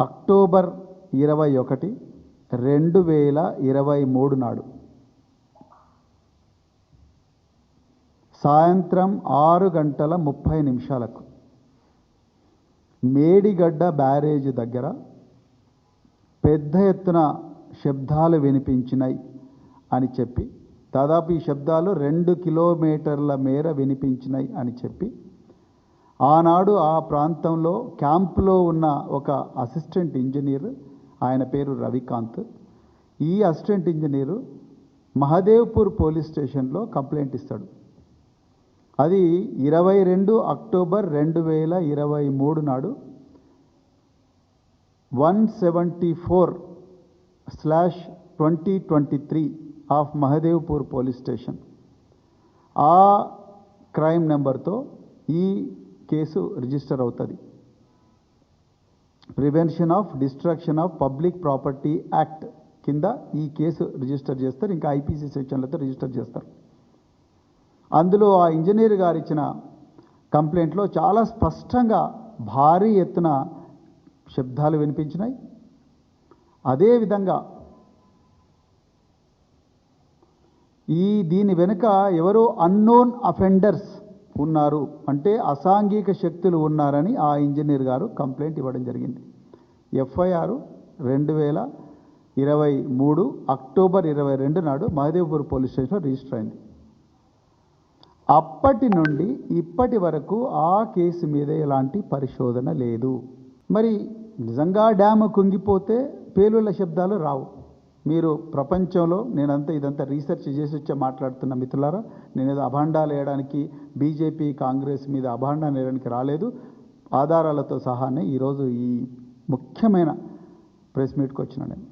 October 21, 2023 నాడు సాయంత్రం 6:30 Medigadda barrage దగ్గర పెద్ద ఎత్తున శబ్దాలు వినిపించినాయి అని చెప్పి, దాదాపు ఈ శబ్దాలు 2 కిలోమీటర్ల మేర వినిపించినాయి అని చెప్పి, ఆనాడు ఆ ప్రాంతంలో క్యాంపులో ఉన్న ఒక అసిస్టెంట్ ఇంజనీర్, ఆయన పేరు రవికాంత్, ఈ అసిస్టెంట్ ఇంజనీరు మహదేవ్పూర్ పోలీస్ స్టేషన్లో కంప్లైంట్ ఇస్తాడు. అది 22 అక్టోబర్ 2023 నాడు 174/2023 ఆఫ్ మహదేవ్పూర్ పోలీస్ స్టేషన్. ఆ క్రైమ్ నెంబర్తో ఈ కేసు రిజిస్టర్ అవుతుంది. Prevention of destruction of public property act కింద ఈ కేసు రిజిస్టర్ చేస్తారు. ఇంకా ఐపీసీ సెక్షన్లతో రిజిస్టర్ చేస్తారు. అందులో ఆ ఇంజనీర్ గారు ఇచ్చిన కంప్లైంట్లో చాలా స్పష్టంగా భారీ ఎత్తున శబ్దాలు వినిపించినాయి. అదేవిధంగా దీని వెనుక ఎవరో అన్నోన్ అఫెండర్స్ ఉన్నారు, అంటే అసాంఘిక శక్తులు ఉన్నారని ఆ ఇంజనీర్ గారు కంప్లైంట్ ఇవ్వడం జరిగింది. ఎఫ్ఐఆర్ 2023 అక్టోబర్ 22 నాడు మహదేవ్పూర్ పోలీస్ స్టేషన్లో రిజిస్టర్ అయింది. అప్పటి నుండి ఇప్పటి వరకు ఆ కేసు మీద ఎలాంటి పరిశోధన లేదు. మరి నిజంగా డ్యాము కుంగిపోతే పేలుళ్ల శబ్దాలు రావు. మీరు ప్రపంచంలో ఇదంతా రీసెర్చ్ చేసి వచ్చే మాట్లాడుతున్న మిత్రులారా, నేనేదో అభాండాలు వేయడానికి, బీజేపీ కాంగ్రెస్ మీద అభాండాలు వేయడానికి రాలేదు. ఆధారాలతో సహానే ఈరోజు ఈ ముఖ్యమైన ప్రెస్ మీట్కి వచ్చిన నేను.